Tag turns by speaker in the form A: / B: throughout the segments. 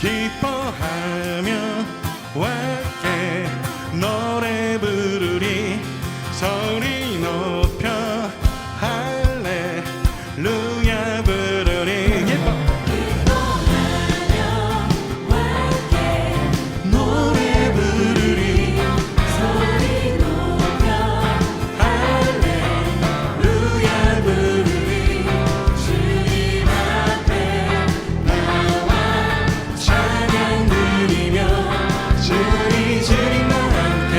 A: 기뻐하며 함께 노래 부르리 소리 높여 할렐루야 부르리
B: 기뻐하며 함께
A: 노래 부르리
B: 소리 높여 할렐루야 부르리 주님 앞에 나와
A: 찬양 드리며 주님과 함께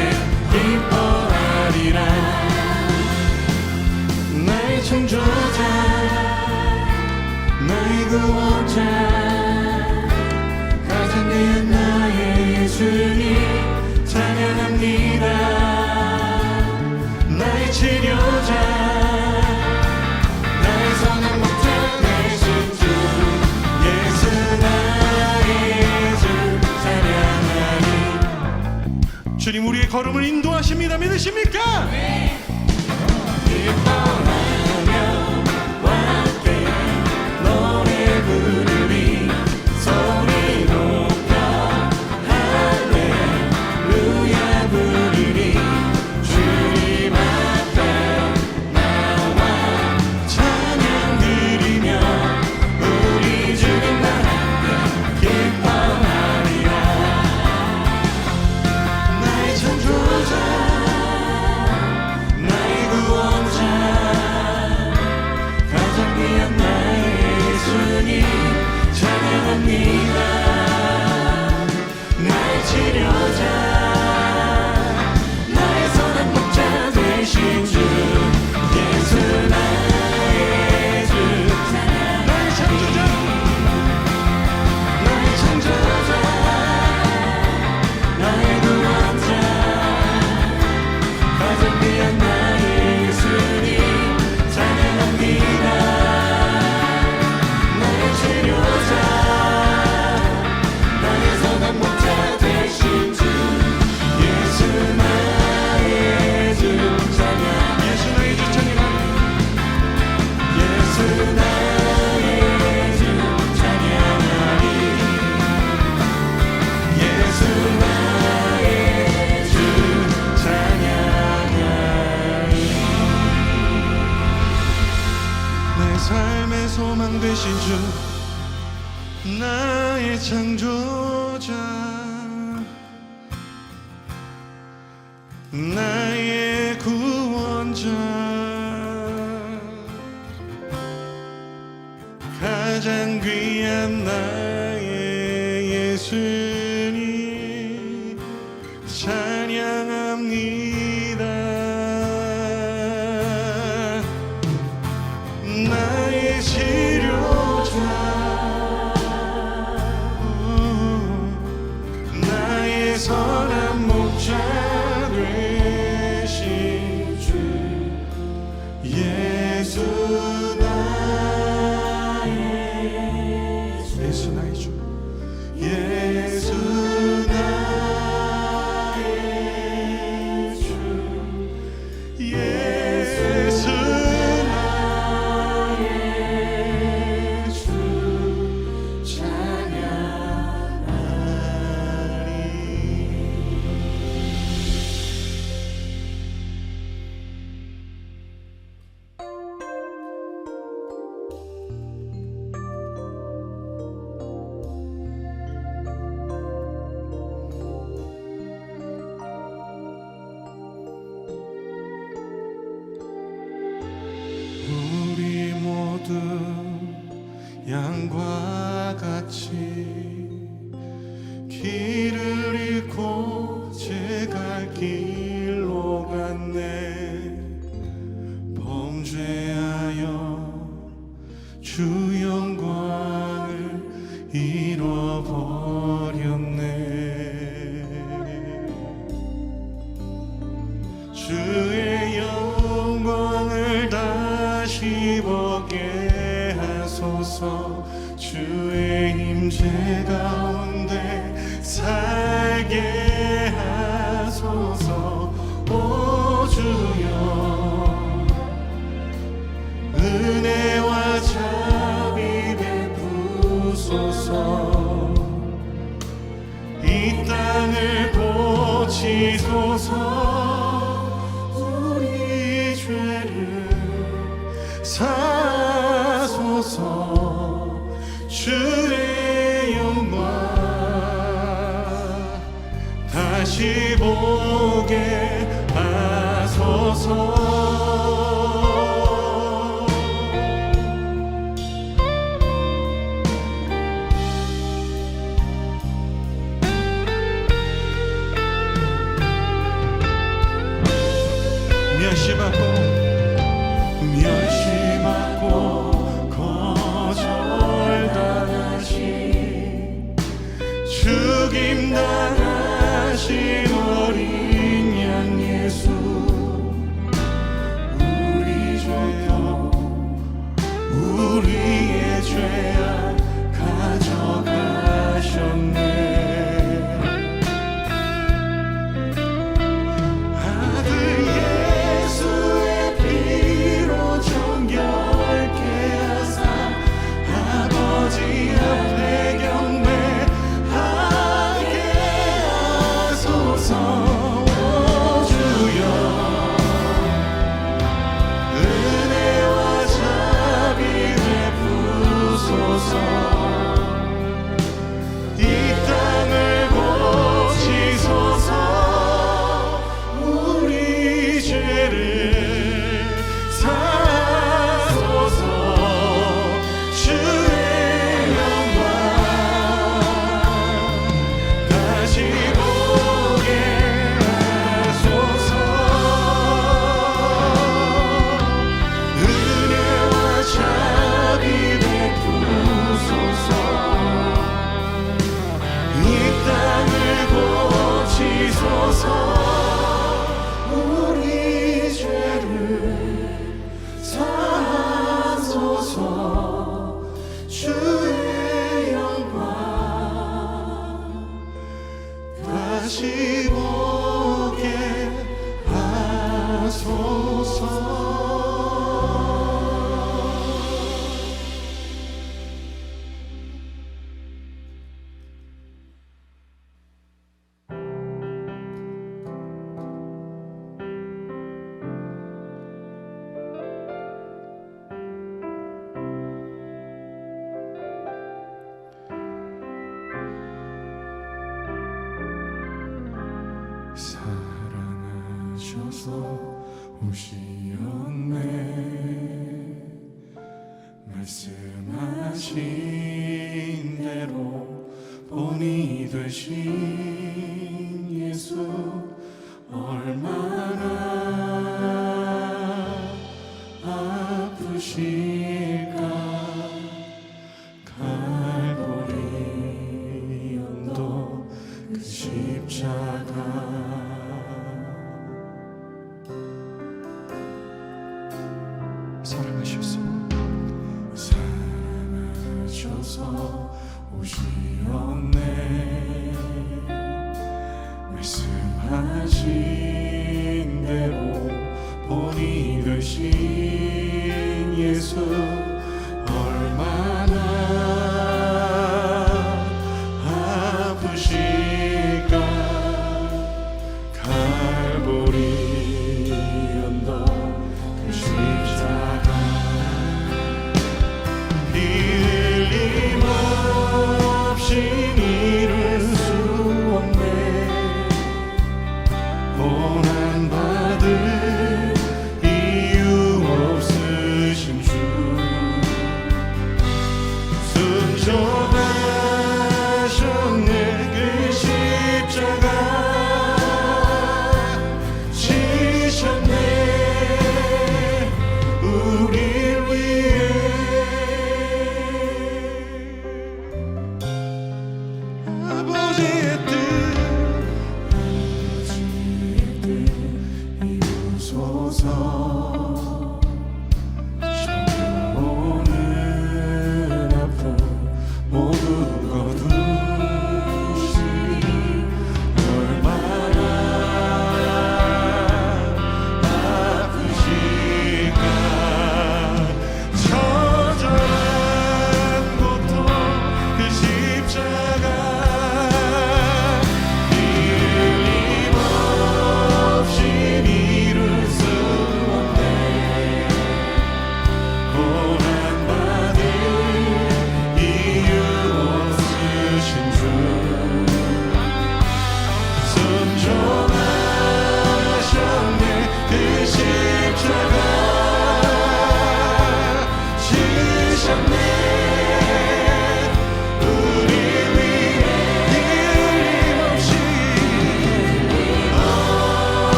A: 기뻐하리라 나의 창조자 나의 구원자 가장 귀한 나의 예수님 찬양합니다 나의 치료자 나의 선한 목자 되신 주 예수 나의 주 찬양하리 주님 우리의 걸음을 인도하십니다 믿으십니까? 기뻐하며 함께 노래 부르리 소리 높여 할렐루야 부르리 주님 앞에 나와 찬양 드리며 우리 주님과 함께 기뻐하리라 나의 창조자 나의 구원자 가장 귀한 나의 예수님 찬양합니다 나의 치료자 나의 선한 목자 되신 주 예수 나의 주 나의 창조자 나의 창조자 나의 구원자 가장 귀한 나의 예수님 찬양합니다 나의 치료자 나의 선한 목자 되신 주 예수 나의 주 찬양 예수 나의 주 찬양하리 예수 나의 주 찬양하리 예수 나의 주 찬양하리 내 삶의 소망 되신 주 나의 창조자 나의 구원자 가장 귀한 나의 예수님 찬양합니다 나의 치료자 나의 선한 목자 되신 주 예수 나의 예수 나의 주 예수 나의 주 예수 나의 주 찬양하리 우리 모두 양과 같이 길을 잃고 제갈 길로 갔네 범죄하여 주 영광을 잃어버렸네 주의 영광을 다시 보게 하소서 주의 임재 가운데 살게 하소서 오 주여 은혜와 자비 베푸소서 땅을 고치소서. 우리 죄를 사소서. 주의 영광 다시 보게 하소서. 멸시받고 거절당하신 죽임당하신 어린 양 예수. 우리 죄요 우리의 죄악 가져가셨네. 다시 보게 하소서. 사랑하셔서 오시었네. 말씀하신 대로 본이 되신 예수. 얼마나 아프실까. 갈보리 언덕 그 십자가. 사랑하셔서 오시었네. 말씀하신 대로 본이 되신 예수. 얼마나 아프실까. 갈보리 언덕 그 십자가. 비 흘림 없이 이룰 수 없네. 고난받을 이유 없으신 주. 순종하셨네. 그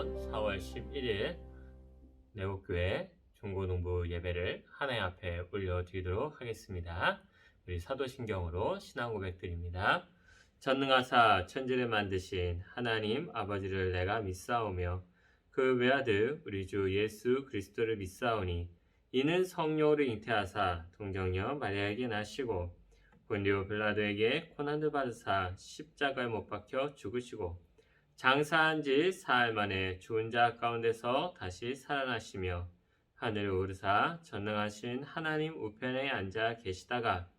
C: 2024년 4월 11일 내곡교회 중고등부 예배를 하나님 앞에 올려드리도록 하겠습니다. 우리 사도신경으로 신앙 고백드립니다. 전능하사 천지를 만드신 하나님 아버지를 내가 믿사오며 그 외아들 우리 주 예수 그리스도를 믿사오니 이는 성령으로 잉태하사 동정녀 마리아에게 나시고 본디오 빌라도에게 고난을 받으사 십자가에 못 박혀 죽으시고 장사한 지 사흘 만에 죽은 자 가운데서 다시 살아나시며 하늘에 오르사 전능하신 하나님 우편에 앉아 계시다가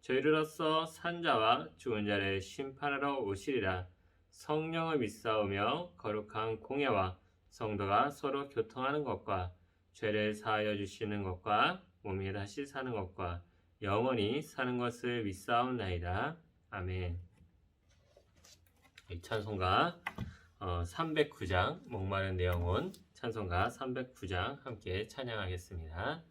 C: 저희로서 산 자와 죽은 자를 심판하러 오시리라. 성령을 믿사오며 거룩한 공예와 성도가 서로 교통하는 것과 죄를 사하여 주시는 것과 몸이 다시 사는 것과 영원히 사는 것을 믿사옵나이다. 아멘. 이 찬송가 309장 목마른 내 영혼 찬송가 309장 함께 찬양하겠습니다.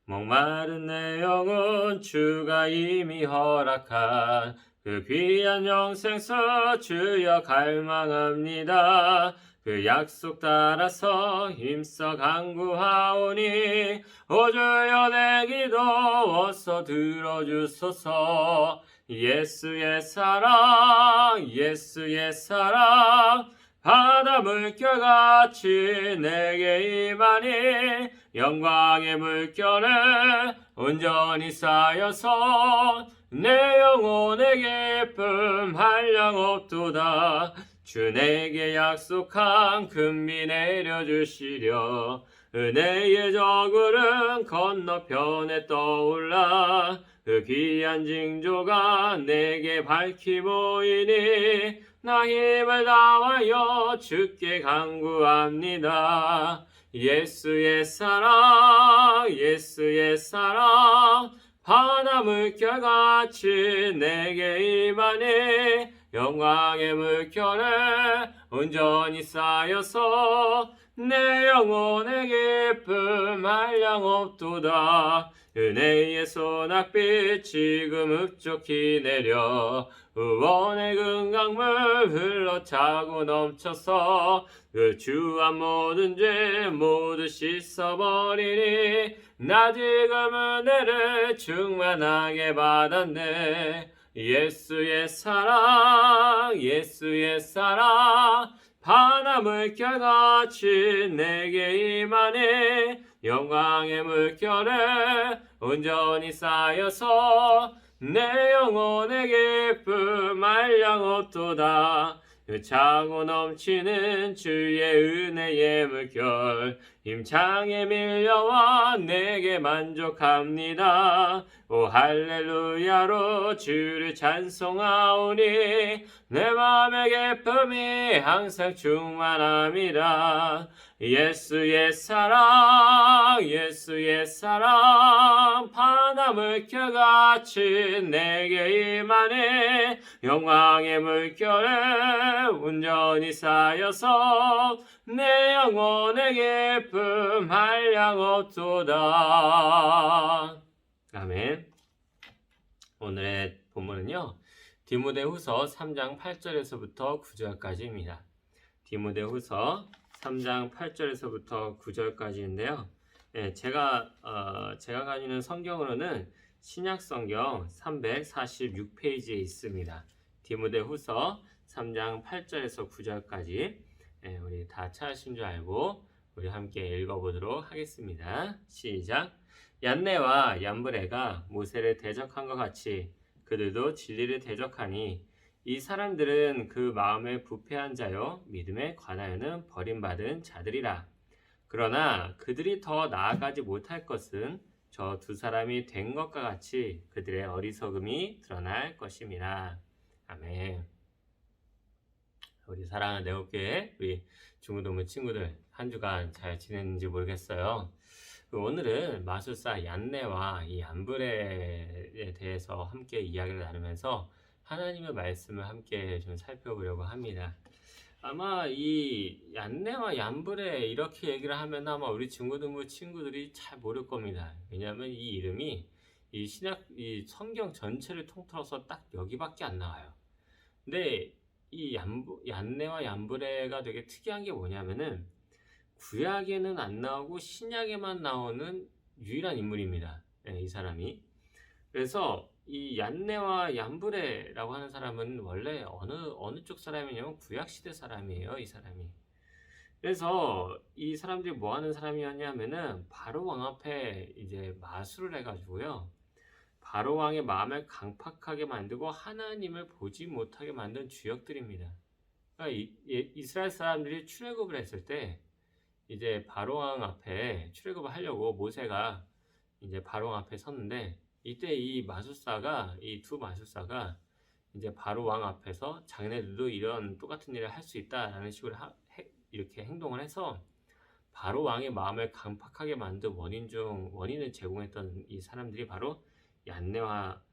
C: 목마른 내 영혼 주가 이미 허락한 그 귀한 영생서 주여 갈망합니다. 그 약속 따라서 힘써 간구하오니 오 주여 내 기도 어서 들어주소서. 예수의 사랑 예수의 사랑 바다 물결같이 내게 임하니 영광의 물결에 온전히 쌓여서 내 영혼의 기쁨 한량없도다. 주 내게 약속한 금비 내려주시려 은혜의 저구름 건너편에 떠올라 그 귀한 징조가 내게 밝히 보이니 나 힘을 다하여 주께 간구합니다. 예수의 사랑 예수의 사랑 바다 물결같이 내게 임하니 영광의 물결에 온전히 쌓여서 내 영혼의 기쁨 한량없도다. 은혜의 소낙빛 지금 흡족히 내려 의원의 금강물 흘러차고 넘쳐서 그 주한 모든 죄 모두 씻어버리니 나 지금 은혜를 충만하게 받았네. 예수의 사랑 예수의 사랑 바다 물결같이 내게 임하니 영광의 물결에 온전히 쌓여서 내 영혼의 기쁨 한량없도다. 차고 넘치는 주의 은혜의 물결 힘창에 밀려와 내게 만족합니다. 오 할렐루야로 주를 찬송하오니 내 맘의 기쁨이 항상 충만합니다. 예수의 사랑 예수의 사랑 바다 물결같이 내게 임하니 영광의 물결에 온전히 쌓여서 내 영혼의 기쁨 한량없도다. 아멘. 오늘의 본문은요 디모데후서 3장 8절에서부터 9절까지입니다. 디모데후서 3장 8절에서부터 9절까지인데요. 제가 가지고 있는 성경으로는 신약성경 346페이지에 있습니다. 디모데후서 3장 8절에서 9절까지 우리 다 찾으신 줄 알고 우리 함께 읽어보도록 하겠습니다. 시작. 얀네와 얀브레가 모세를 대적한 것 같이 그들도 진리를 대적하니 이 사람들은 그 마음에 부패한 자요 믿음에 관하여는 버림받은 자들이라. 그러나 그들이 더 나아가지 못할 것은 저 두 사람이 된 것과 같이 그들의 어리석음이 드러날 것임이라. 아멘. 우리 사랑하는 내곡교회 우리 중고등부 친구들 한 주간 잘 지냈는지 모르겠어요. 오늘은 마술사 얀네와 이 얀브레에 대해서 함께 이야기를 나누면서 하나님의 말씀을 함께 좀 살펴보려고 합니다. 아마 이 얀네와 얀브레 이렇게 얘기를 하면 아마 우리 중고등부 친구들이 잘 모를 겁니다. 왜냐하면 이 이름이 이 신약 이 성경 전체를 통틀어서 딱 여기밖에 안 나와요. 근데 이 얀네와 얀브레가 되게 특이한 게 뭐냐면은 구약에는 안 나오고 신약에만 나오는 유일한 인물입니다. 예, 이 사람이. 그래서 이 얀네와 얀브레라고 하는 사람은 원래 어느 쪽 사람이냐면 구약 시대 사람이에요, 이 사람이. 그래서 이 사람들이 뭐 하는 사람이었냐면은 바로 왕 앞에 이제 마술을 해가지고요. 바로 왕의 마음을 강팍하게 만들고 하나님을 보지 못하게 만든 주역들입니다. 그러니까 이스라엘 사람들이 출애굽을 했을 때 이제 바로 왕 앞에 출애굽을 하려고 모세가 이제 바로 왕 앞에 섰는데 이때 이 두 마술사가 이제 바로 왕 앞에서 자기네들도 이런 똑같은 일을 할 수 있다라는 식으로 이렇게 행동을 해서 바로 왕의 마음을 강팍하게 만든 원인을 제공했던 이 사람들이 바로 얀네와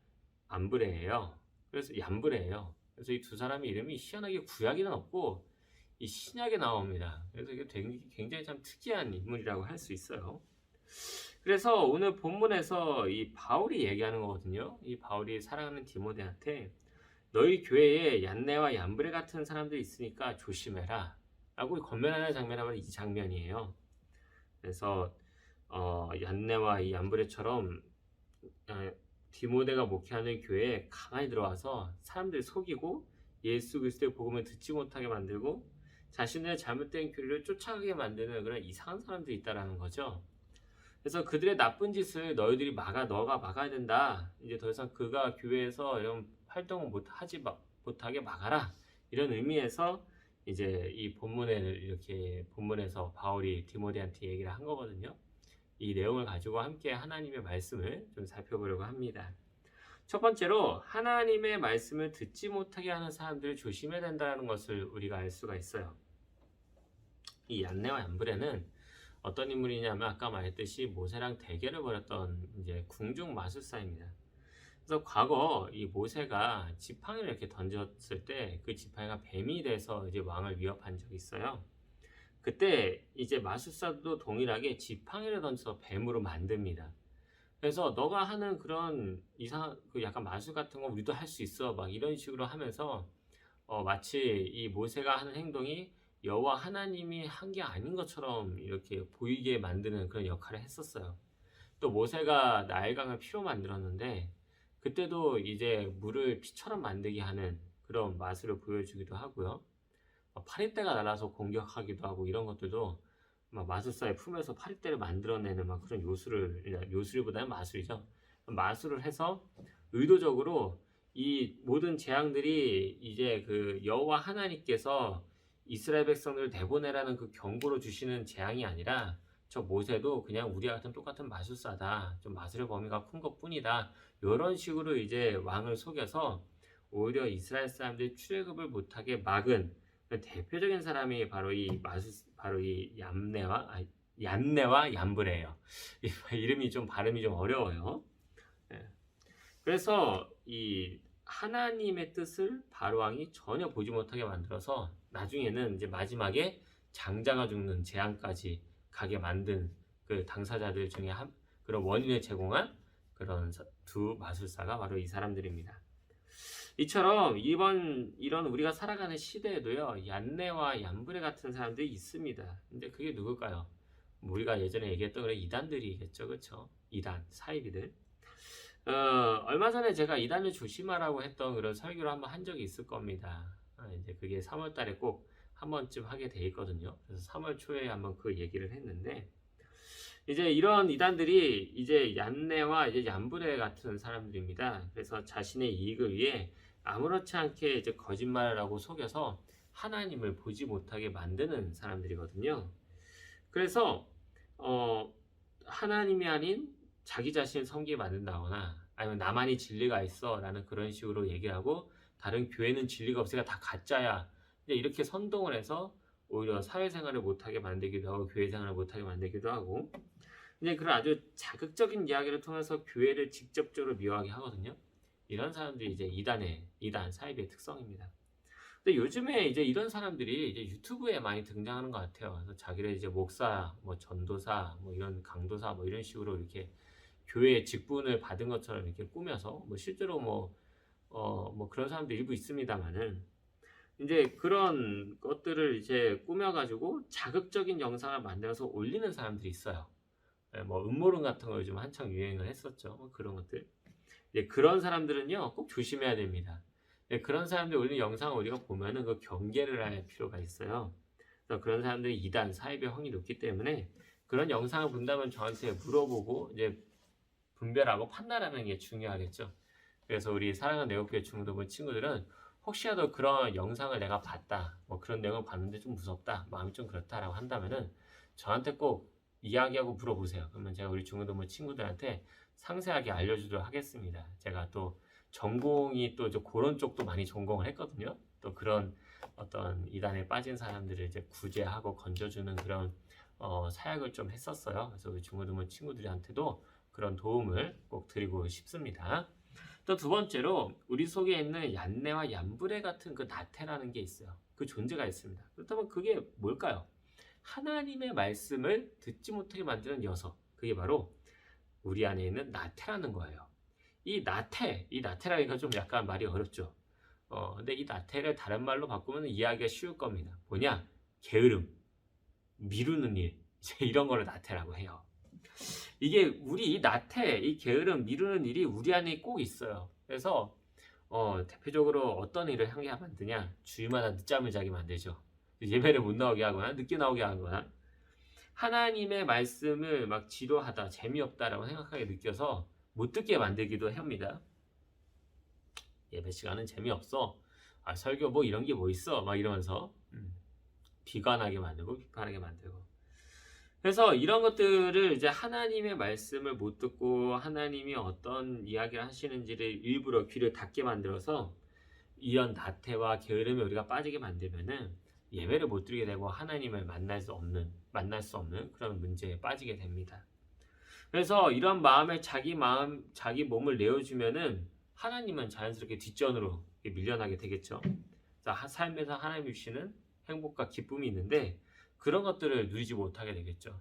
C: 얀브레예요. 그래서 얀브레예요. 그래서 이 두 사람의 이름이 희한하게 구약에는 없고 이 신약에 나옵니다. 그래서 이게 굉장히 참 특이한 인물이라고 할 수 있어요. 그래서 오늘 본문에서 이 바울이 얘기하는 거거든요. 이 바울이 사랑하는 디모데한테 너희 교회에 얀네와 얀브레 같은 사람들이 있으니까 조심해라 라고 권면하는 장면이 바로 이 장면이에요. 그래서 얀네와 이 얀브레처럼 디모데가 목회하는 교회에 가만히 들어와서 사람들 속이고 예수 그리스도의 복음을 듣지 못하게 만들고 자신의 잘못된 교리를 쫓아가게 만드는 그런 이상한 사람들이 있다라는 거죠. 그래서 그들의 나쁜 짓을 너가 막아야 된다. 이제 더 이상 그가 교회에서 이런 활동을 못하게 막아라. 이런 의미에서 이제 이 본문에서 바울이 디모데한테 얘기를 한 거거든요. 이 내용을 가지고 함께 하나님의 말씀을 좀 살펴보려고 합니다. 첫 번째로 하나님의 말씀을 듣지 못하게 하는 사람들을 조심해야 된다는 것을 우리가 알 수가 있어요. 이 얀네와 얀브레는 어떤 인물이냐면 아까 말했듯이 모세랑 대결을 벌였던 이제 궁중 마술사입니다. 그래서 과거 이 모세가 지팡이를 이렇게 던졌을 때 그 지팡이가 뱀이 돼서 이제 왕을 위협한 적이 있어요. 그때 이제 마술사도 동일하게 지팡이를 던져서 뱀으로 만듭니다. 그래서 너가 하는 그런 이상한 약간 마술 같은 거 우리도 할 수 있어 막 이런 식으로 하면서 마치 이 모세가 하는 행동이 여호와 하나님이 한 게 아닌 것처럼 이렇게 보이게 만드는 그런 역할을 했었어요. 또 모세가 나일강을 피로 만들었는데 그때도 이제 물을 피처럼 만들게 하는 그런 마술을 보여주기도 하고요. 파리떼가 날아서 공격하기도 하고 이런 것들도 막 마술사의 품에서 파리떼를 만들어내는 막 그런 요술이보다는 마술이죠. 마술을 해서 의도적으로 이 모든 재앙들이 이제 그 여호와 하나님께서 이스라엘 백성들을 내보내라는 그 경고로 주시는 재앙이 아니라 저 모세도 그냥 우리와 같은 똑같은 마술사다. 좀 마술의 범위가 큰 것뿐이다. 이런 식으로 이제 왕을 속여서 오히려 이스라엘 사람들이 출애굽을 못하게 막은 대표적인 사람이 바로 이 얀네와 얀브레예요. 이름이 좀 발음이 좀 어려워요. 그래서 이 하나님의 뜻을 바로 왕이 전혀 보지 못하게 만들어서 나중에는 이제 마지막에 장자가 죽는 재앙까지 가게 만든 그 당사자들 중에 그런 원인을 제공한 그런 두 마술사가 바로 이 사람들입니다. 이처럼 이런 우리가 살아가는 시대에도요, 얀네와 얀브레 같은 사람들이 있습니다. 근데 그게 누굴까요? 우리가 예전에 얘기했던 그런 이단들이겠죠, 그렇죠? 이단, 사이비들. 얼마 전에 제가 이단을 조심하라고 했던 그런 설교를 한번 한 적이 있을 겁니다. 이제 그게 3월 달에 꼭 한 번쯤 하게 돼 있거든요. 그래서 3월 초에 한번 그 얘기를 했는데, 이제 이런 이단들이 이제 얀네와 이제 얀브레 같은 사람들입니다. 그래서 자신의 이익을 위해 아무렇지 않게 이제 거짓말을 하고 속여서 하나님을 보지 못하게 만드는 사람들이거든요. 그래서 하나님이 아닌 자기 자신을 섬기게 만든다거나 아니면 나만이 진리가 있어 라는 그런 식으로 얘기를 하고 다른 교회는 진리가 없으니까 다 가짜야 이렇게 선동을 해서 오히려 사회생활을 못하게 만들기도 하고 교회생활을 못하게 만들기도 하고 이제 그런 아주 자극적인 이야기를 통해서 교회를 직접적으로 미워하게 하거든요. 이런 사람들이 이제 이단 사이비의 특성입니다. 근데 요즘에 이제 이런 사람들이 이제 유튜브에 많이 등장하는 것 같아요. 그래서 자기를 이제 목사, 뭐 전도사, 뭐 이런 강도사, 뭐 이런 식으로 이렇게 교회의 직분을 받은 것처럼 이렇게 꾸며서 뭐 실제로 뭐 그런 사람도 일부 있습니다만은 이제 그런 것들을 이제 꾸며가지고 자극적인 영상을 만들어서 올리는 사람들이 있어요. 예, 뭐 음모론 같은 거 요즘 한창 유행을 했었죠. 뭐 그런 것들. 이제 그런 사람들은요 꼭 조심해야 됩니다. 예, 그런 사람들 올리는 영상을 우리가 보면은 그 경계를 할 필요가 있어요. 그래서 그런 사람들이 이단 사입의 확률이 높기 때문에 그런 영상을 본다면 저한테 물어보고 이제 분별하고 판단하는 게 중요하겠죠. 그래서 우리 사랑하는 내국교회 중고등부 친구들은 혹시라도 그런 영상을 내가 봤다, 뭐 그런 내용을 봤는데 좀 무섭다, 마음이 좀 그렇다라고 한다면은 저한테 꼭 이야기하고 물어보세요. 그러면 제가 우리 중고등부 친구들한테 상세하게 알려주도록 하겠습니다. 제가 또 전공이 또 이제 그런 쪽도 많이 전공을 했거든요. 또 그런 어떤 이단에 빠진 사람들을 이제 구제하고 건져주는 그런 사역을 좀 했었어요. 그래서 우리 중고등부 친구들한테도 그런 도움을 꼭 드리고 싶습니다. 또 두 번째로 우리 속에 있는 얀네와 얀브레 같은 그 나태라는 게 있어요. 그 존재가 있습니다. 그렇다면 그게 뭘까요? 하나님의 말씀을 듣지 못하게 만드는 녀석. 그게 바로 우리 안에 있는 나태라는 거예요. 이 나태라니까 좀 약간 말이 어렵죠. 근데 이 나태를 다른 말로 바꾸면 이해하기가 쉬울 겁니다. 뭐냐? 게으름, 미루는 일, 이제 이런 거를 나태라고 해요. 이게 우리 이 나태, 이 게으름, 미루는 일이 우리 안에 꼭 있어요. 그래서 대표적으로 어떤 일을 하게 만드냐? 주일마다 늦잠을 자게 만들죠. 예배를 못 나오게 하거나 늦게 나오게 하거나 하나님의 말씀을 막 지루하다, 재미없다라고 생각하게 느껴서 못 듣게 만들기도 합니다. 예배 시간은 재미없어. 아, 설교 뭐 이런 게 뭐 있어? 막 이러면서 비관하게 만들고 비판하게 만들고. 그래서 이런 것들을 이제 하나님의 말씀을 못 듣고 하나님이 어떤 이야기를 하시는지를 일부러 귀를 닫게 만들어서 이런 나태와 게으름에 우리가 빠지게 만들면은 예배를 못 드리게 되고 하나님을 만날 수 없는 그런 문제에 빠지게 됩니다. 그래서 이런 마음에 자기 몸을 내어주면은 하나님은 자연스럽게 뒷전으로 밀려나게 되겠죠. 삶에서 하나님이 주시는 행복과 기쁨이 있는데 그런 것들을 누리지 못하게 되겠죠.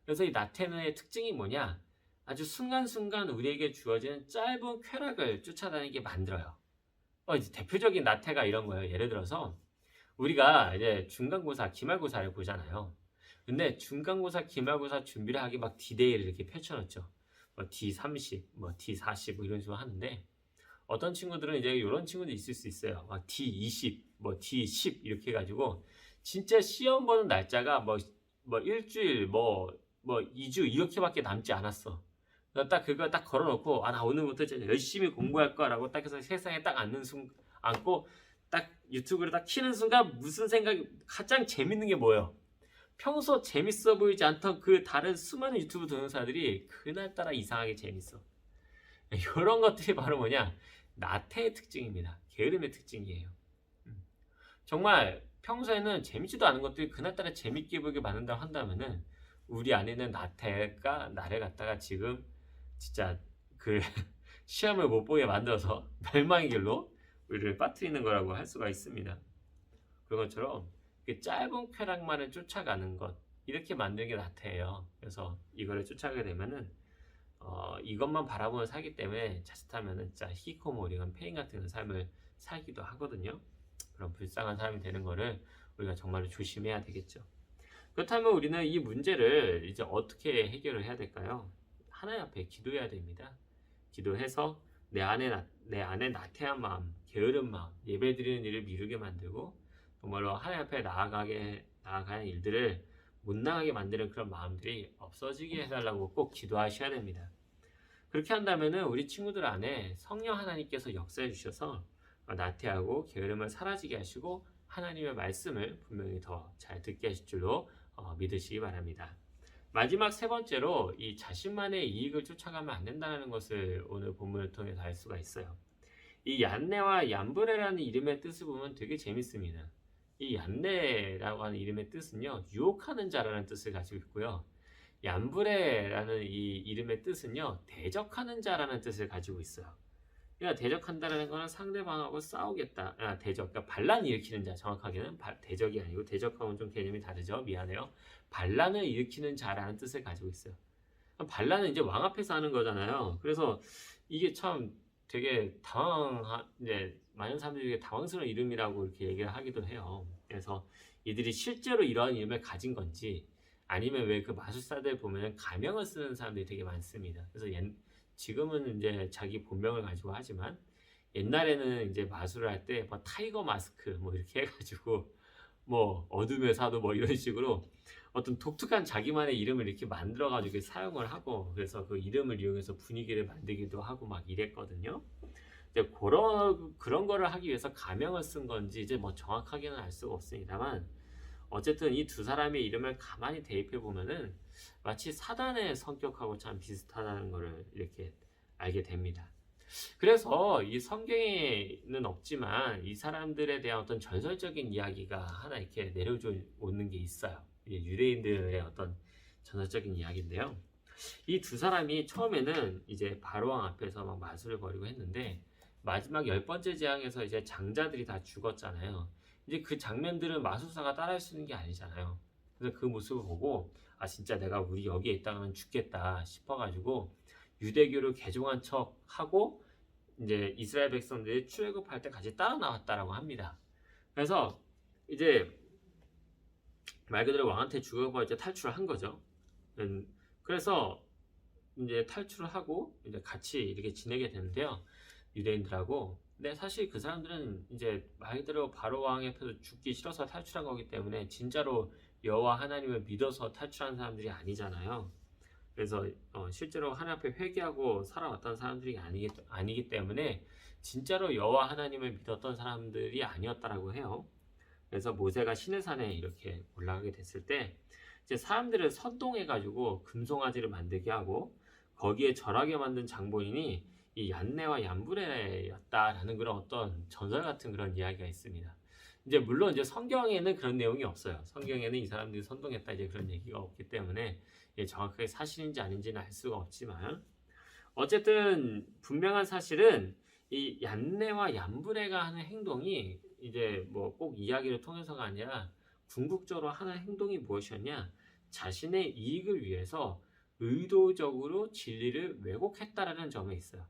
C: 그래서 이 나태의 특징이 뭐냐? 아주 순간순간 우리에게 주어지는 짧은 쾌락을 쫓아다니게 만들어요. 이제 대표적인 나태가 이런 거예요. 예를 들어서 우리가 이제 중간고사, 기말고사를 보잖아요. 근데 중간고사, 기말고사 준비를 하기 막 D-Day를 이렇게 펼쳐놓죠. 뭐 D30, 뭐 D40 뭐 이런 식으로 하는데 어떤 친구들은 이제 이런 친구도 있을 수 있어요. 막 D20, 뭐 D10 이렇게 해가지고 진짜 시험 보는 날짜가 뭐 일주일, 뭐 2주 이렇게밖에 남지 않았어. 그거 딱 걸어놓고 나 오늘부터 진짜 열심히 공부할 거라고 딱 해서 세상에 딱 앉고 딱 유튜브를 딱 키는 순간 무슨 생각이 가장 재밌는 게 뭐예요? 평소 재밌어 보이지 않던 그 다른 수많은 유튜브 동영상들이 그날따라 이상하게 재밌어. 이런 것들이 바로 뭐냐? 나태의 특징입니다. 게으름의 특징이에요. 정말 평소에는 재밌지도 않은 것들이 그날따라 재밌게 보이게 만든다고 한다면은 우리 안에는 나태가 나를 갖다가 지금 진짜 그 시험을 못 보게 만들어서 멸망의 길로 우리를 빠뜨리는 거라고 할 수가 있습니다. 그런 것처럼 짧은 쾌락만을 쫓아가는 것 이렇게 만드는 게 나태예요. 그래서 이거를 쫓아가게 되면은 이것만 바라보며 살기 때문에 자칫하면은 진짜 히키코모리건 페인 같은 삶을 살기도 하거든요. 그런 불쌍한 사람이 되는 거를 우리가 정말로 조심해야 되겠죠. 그렇다면 우리는 이 문제를 이제 어떻게 해결을 해야 될까요? 하나님 앞에 기도해야 됩니다. 기도해서 내 안에 나태한 마음, 게으른 마음, 예배드리는 일을 미루게 만들고 정말로 하나님 앞에 나아가는 일들을 못 나가게 만드는 그런 마음들이 없어지게 해달라고 꼭 기도하셔야 됩니다. 그렇게 한다면은 우리 친구들 안에 성령 하나님께서 역사해 주셔서 나태하고 게으름을 사라지게 하시고 하나님의 말씀을 분명히 더 잘 듣게 하실 줄로 믿으시기 바랍니다. 마지막 세 번째로 이 자신만의 이익을 쫓아가면 안 된다는 것을 오늘 본문을 통해서 알 수가 있어요. 이 얀네와 얀브레라는 이름의 뜻을 보면 되게 재밌습니다. 이 얀네라고 하는 이름의 뜻은요, 유혹하는 자라는 뜻을 가지고 있고요. 얀브레라는 이 이름의 뜻은요, 대적하는 자라는 뜻을 가지고 있어요. 그러니까 대적한다라는 것은 상대방하고 싸우겠다. 그러니까 반란 일으키는 자, 정확하게는 대적이 아니고 대적하고는 좀 개념이 다르죠. 미안해요. 반란을 일으키는 자라는 뜻을 가지고 있어요. 반란은 이제 왕 앞에서 하는 거잖아요. 그래서 이게 참 되게 많은 사람들이 당황스러운 이름이라고 이렇게 얘기를 하기도 해요. 그래서 이들이 실제로 이러한 이름을 가진 건지 아니면 왜 그 마술사들 보면 가명을 쓰는 사람들이 되게 많습니다. 그래서 지금은 이제 자기 본명을 가지고 하지만 옛날에는 이제 마술을 할 때 뭐 타이거 마스크 뭐 이렇게 해가지고 뭐 어둠의 사도 뭐 이런 식으로 어떤 독특한 자기만의 이름을 이렇게 만들어가지고 사용을 하고 그래서 그 이름을 이용해서 분위기를 만들기도 하고 막 이랬거든요. 이제 그런 거를 하기 위해서 가명을 쓴 건지 이제 뭐 정확하게는 알 수가 없습니다만 어쨌든 이 두 사람의 이름을 가만히 대입해 보면은 마치 사단의 성격하고 참 비슷하다는 것을 이렇게 알게 됩니다. 그래서 이 성경에는 없지만 이 사람들에 대한 어떤 전설적인 이야기가 하나 이렇게 내려오는 게 있어요. 유대인들의 어떤 전설적인 이야기인데요. 이 두 사람이 처음에는 이제 바로왕 앞에서 막 마술을 벌이고 했는데 마지막 10번째 재앙에서 이제 장자들이 다 죽었잖아요. 이제 그 장면들은 마술사가 따라할 수 있는 게 아니잖아요. 그래서 그 모습을 보고 아 진짜 내가 우리 여기에 있다가는 죽겠다 싶어가지고 유대교를 개종한 척 하고 이제 이스라엘 백성들이 출애굽할 때 같이 따라 나왔다라고 합니다. 그래서 이제 말 그대로 왕한테 죽어버 이제 탈출을 한 거죠. 그래서 이제 탈출을 하고 이제 같이 이렇게 지내게 되는데요. 유대인들하고. 근데 사실 그 사람들은 이제 말 그대로 바로 왕 앞에서 죽기 싫어서 탈출한 거기 때문에 진짜로 여호와 하나님을 믿어서 탈출한 사람들이 아니잖아요. 그래서 실제로 하나님 앞에 회개하고 살아왔던 사람들이 아니기 때문에 진짜로 여호와 하나님을 믿었던 사람들이 아니었다라고 해요. 그래서 모세가 시내산에 이렇게 올라가게 됐을 때 이제 사람들을 선동해가지고 금송아지를 만들게 하고 거기에 절하게 만든 장본인이 이 얀네와 얀브레였다라는 그런 어떤 전설 같은 그런 이야기가 있습니다. 이제 물론 이제 성경에는 그런 내용이 없어요. 성경에는 이 사람들이 선동했다 이제 그런 얘기가 없기 때문에 정확하게 사실인지 아닌지는 알 수가 없지만 어쨌든 분명한 사실은 이 얀네와 얀브레가 하는 행동이 이제 뭐 꼭 이야기를 통해서가 아니라 궁극적으로 하는 행동이 무엇이었냐? 자신의 이익을 위해서 의도적으로 진리를 왜곡했다라는 점에 있어요.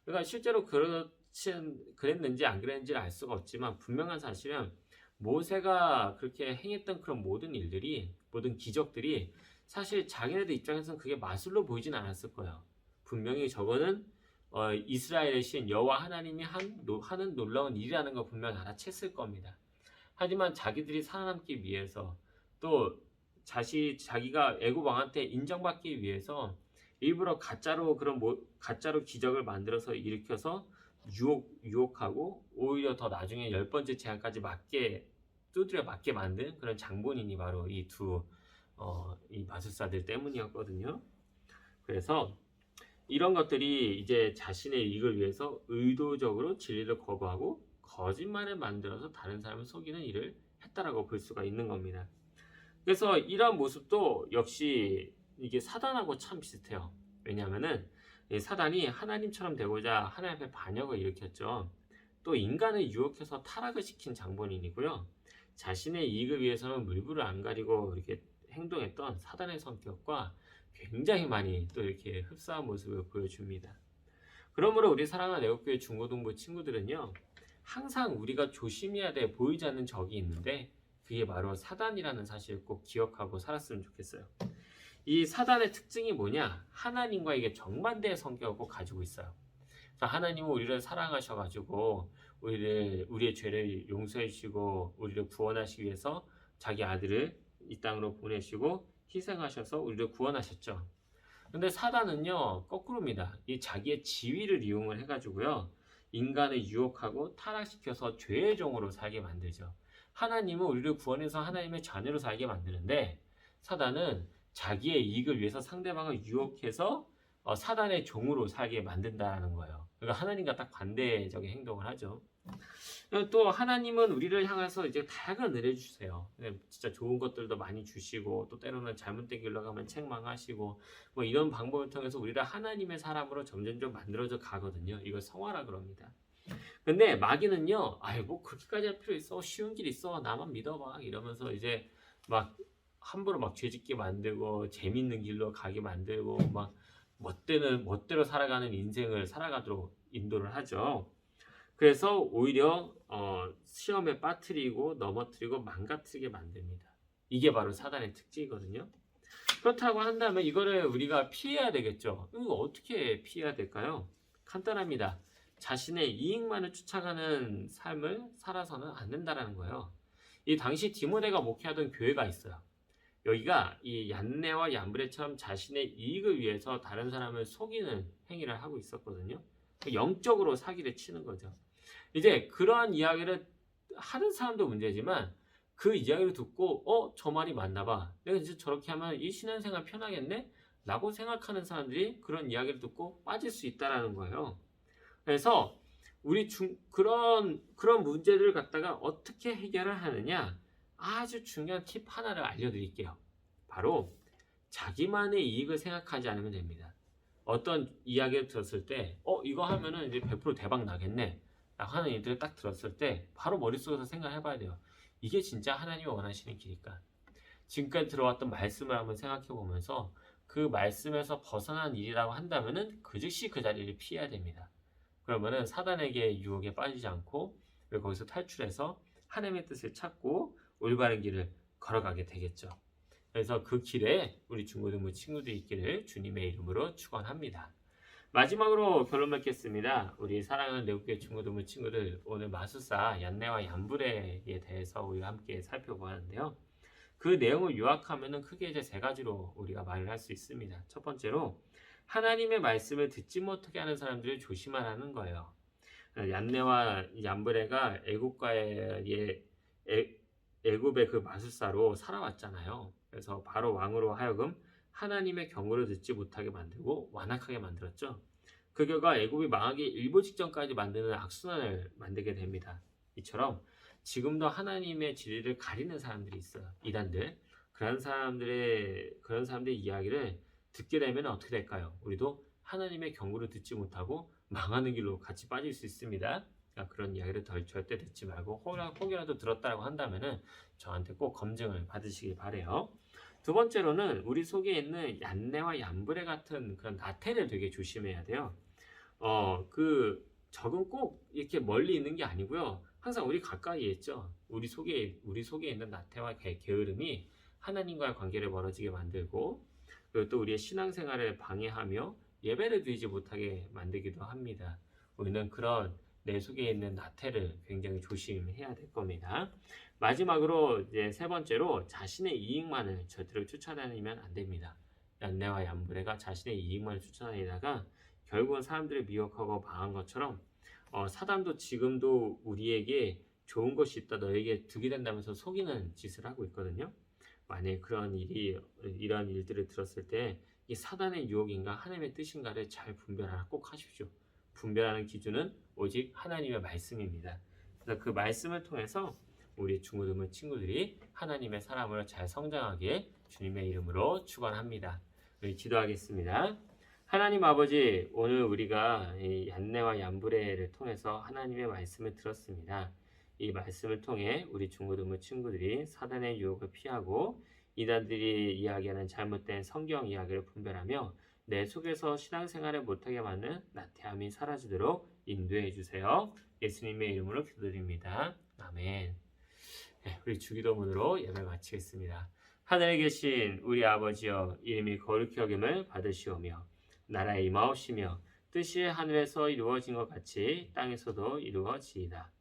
C: 그러니까 실제로 그랬는지 안 그랬는지를 알 수가 없지만 분명한 사실은 모세가 그렇게 행했던 그런 모든 일들이 모든 기적들이 사실 자기네들 입장에서는 그게 마술로 보이진 않았을 거예요. 분명히 저거는 이스라엘의 신 여호와 하나님이 하는 놀라운 일이라는 걸 분명히 알아챘을 겁니다. 하지만 자기들이 살아남기 위해서 또 자기가 애굽 왕한테 인정받기 위해서 일부러 가짜로 가짜로 기적을 만들어서 일으켜서 유혹하고 오히려 더 나중에 10번째 재앙까지 두드려 맞게 만든 그런 장본인이 바로 이 마술사들 때문이었거든요. 그래서 이런 것들이 이제 자신의 이익을 위해서 의도적으로 진리를 거부하고 거짓말을 만들어서 다른 사람을 속이는 일을 했다라고 볼 수가 있는 겁니다. 그래서 이러한 모습도 역시 이게 사단하고 참 비슷해요. 왜냐하면은 사단이 하나님처럼 되고자 하나님 앞에 반역을 일으켰죠. 또 인간을 유혹해서 타락을 시킨 장본인이고요. 자신의 이익을 위해서는 물불을 안 가리고 이렇게 행동했던 사단의 성격과 굉장히 많이 또 이렇게 흡사한 모습을 보여줍니다. 그러므로 우리 사랑하는 애국교회 중고등부 친구들은요, 항상 우리가 조심해야 돼 보이지 않는 적이 있는데 그게 바로 사단이라는 사실을 꼭 기억하고 살았으면 좋겠어요. 이 사단의 특징이 뭐냐? 하나님과 이게 정반대의 성격을 꼭 가지고 있어요. 그래서 하나님은 우리를 사랑하셔가지고 우리의 죄를 용서해 주시고 우리를 구원하시기 위해서 자기 아들을 이 땅으로 보내시고 희생하셔서 우리를 구원하셨죠. 근데 사단은요 거꾸로입니다. 이 자기의 지위를 이용을 해가지고요 인간을 유혹하고 타락시켜서 죄의 종으로 살게 만들죠. 하나님은 우리를 구원해서 하나님의 자녀로 살게 만드는데 사단은 자기의 이익을 위해서 상대방을 유혹해서 사단의 종으로 살게 만든다는 거예요. 그러니까 하나님과 딱 반대적인 행동을 하죠. 또 하나님은 우리를 향해서 이제 다양한 은혜 주세요. 진짜 좋은 것들도 많이 주시고 또 때로는 잘못된 길로 가면 책망하시고 뭐 이런 방법을 통해서 우리를 하나님의 사람으로 점점점 만들어져 가거든요. 이걸 성화라 그럽니다. 근데 마귀는요, 뭐 그렇게까지 할 필요 있어? 쉬운 길 있어? 나만 믿어봐. 이러면서 이제 막 함부로 막 죄짓게 만들고 재밌는 길로 가게 만들고 막 멋대로 살아가는 인생을 살아가도록 인도를 하죠. 그래서 오히려 시험에 빠뜨리고 넘어뜨리고 망가뜨리게 만듭니다. 이게 바로 사단의 특징이거든요. 그렇다고 한다면 이거를 우리가 피해야 되겠죠. 이거 어떻게 피해야 될까요? 간단합니다. 자신의 이익만을 쫓아가는 삶을 살아서는 안 된다는 거예요. 이 당시 디모데가 목회하던 교회가 있어요. 여기가 이 얀네와 얀브레처럼 자신의 이익을 위해서 다른 사람을 속이는 행위를 하고 있었거든요. 영적으로 사기를 치는 거죠. 이제 그러한 이야기를 하는 사람도 문제지만 그 이야기를 듣고 저 말이 맞나 봐. 내가 진짜 저렇게 하면 이 신앙생활 편하겠네? 라고 생각하는 사람들이 그런 이야기를 듣고 빠질 수 있다는 거예요. 그래서 우리 그런 문제들을 갖다가 어떻게 해결을 하느냐? 아주 중요한 팁 하나를 알려드릴게요. 바로 자기만의 이익을 생각하지 않으면 됩니다. 어떤 이야기를 들었을 때 이거 하면은 이제 100% 대박 나겠네 라고 하는 일들을 딱 들었을 때 바로 머릿속에서 생각해 봐야 돼요. 이게 진짜 하나님이 원하시는 길일까? 지금까지 들어왔던 말씀을 한번 생각해 보면서 그 말씀에서 벗어난 일이라고 한다면은 그 즉시 그 자리를 피해야 됩니다. 그러면은 사단에게 유혹에 빠지지 않고 거기서 탈출해서 하나님의 뜻을 찾고 올바른 길을 걸어가게 되겠죠. 그래서 그 길에 우리 중고등부 친구들이 있기를 주님의 이름으로 축원합니다. 마지막으로 결론 맺겠습니다. 우리 사랑하는 내국교회 중고등부 친구들, 오늘 마술사 얀네와 얀브레에 대해서 우리가 함께 살펴보았는데요. 그 내용을 요약하면 크게 이제 세 가지로 우리가 말을 할 수 있습니다. 첫 번째로 하나님의 말씀을 듣지 못하게 하는 사람들을 조심하라는 거예요. 얀네와 얀브레가 애굽의 그 마술사로 살아왔잖아요. 그래서 바로 왕으로 하여금 하나님의 경고를 듣지 못하게 만들고 완악하게 만들었죠. 그 결과 애굽이 망하기 일보 직전까지 만드는 악순환을 만들게 됩니다. 이처럼 지금도 하나님의 진리를 가리는 사람들이 있어요. 이단들. 그런 사람들의 이야기를 듣게 되면 어떻게 될까요? 우리도 하나님의 경고를 듣지 못하고 망하는 길로 같이 빠질 수 있습니다. 그러니까 그런 이야기를 절대 듣지 말고 혹이라도 들었다고 한다면은 저한테 꼭 검증을 받으시길 바래요. 두 번째로는 우리 속에 있는 얀네와 얀브레 같은 그런 나태를 되게 조심해야 돼요. 적은 꼭 이렇게 멀리 있는 게 아니고요. 항상 우리 가까이에 있죠. 우리 속에 있는 나태와 게으름이 하나님과의 관계를 멀어지게 만들고, 그리고 또 우리의 신앙생활을 방해하며 예배를 드리지 못하게 만들기도 합니다. 우리는 그런 내 속에 있는 나태를 굉장히 조심해야 될 겁니다. 마지막으로 이제 세 번째로 자신의 이익만을 절대로 쫓아다니면 안 됩니다. 얀네와 얀브레가 자신의 이익만을 쫓아다니다가 결국은 사람들을 미혹하고 망한 것처럼 사단도 지금도 우리에게 좋은 것이 있다, 너에게 득이 된다면서 속이는 짓을 하고 있거든요. 만약에 이런 일들을 들었을 때 이 사단의 유혹인가 하나님의 뜻인가를 잘 분별하라 꼭 하십시오. 분별하는 기준은 오직 하나님의 말씀입니다. 그래서 그 말씀을 통해서 우리 중고등부 친구들이 하나님의 사람으로 잘 성장하게 주님의 이름으로 축원합니다. 우리 기도하겠습니다. 하나님 아버지, 오늘 우리가 이 얀네와 얀브레를 통해서 하나님의 말씀을 들었습니다. 이 말씀을 통해 우리 중고등부 친구들이 사단의 유혹을 피하고 이단들이 이야기하는 잘못된 성경 이야기를 분별하며 내 속에서 신앙생활을 못하게 만든 나태함이 사라지도록 인도해 주세요. 예수님의 이름으로 기도드립니다. 아멘. 네, 우리 주기도문으로 예배 마치겠습니다. 하늘에 계신 우리 아버지여, 이름이 거룩히 여김을 받으시오며 나라에 임하옵시며 뜻이 하늘에서 이루어진 것 같이 땅에서도 이루어지이다.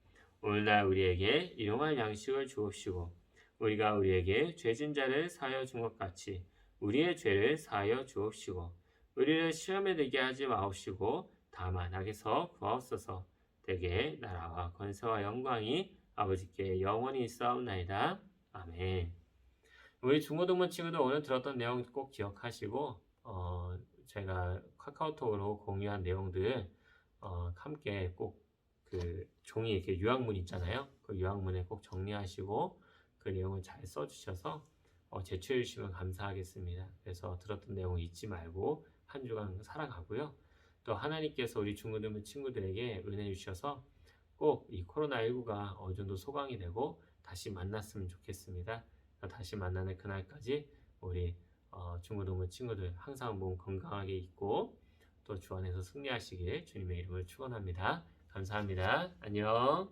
C: 오늘날 우리에게 일용할 양식을 주옵시고 우리가 우리에게 죄진 자를 사하여 준 것 같이 우리의 죄를 사하여 주옵시고 우리를 시험에 들게 하지 마옵시고 다만 악에서 구하옵소서. 대개 나라와 권세와 영광이 아버지께 영원히 있사옵나이다. 아멘. 우리 중고등부 친구들 오늘 들었던 내용 꼭 기억하시고 제가 카카오톡으로 공유한 내용들 함께 꼭 그 종이 이렇게 요약문 있잖아요. 그 요약문에 꼭 정리하시고 그 내용을 잘 써주셔서 제출해 주시면 감사하겠습니다. 그래서 들었던 내용 잊지 말고 한 주간 살아가고요. 또 하나님께서 우리 중고등부 친구들에게 은혜 주셔서 꼭 이 코로나19가 어느 정도 소강이 되고 다시 만났으면 좋겠습니다. 다시 만나는 그날까지 우리 중고등부 친구들 항상 몸 건강하게 있고 또 주 안에서 승리하시길 주님의 이름을 축원합니다. 감사합니다. 안녕.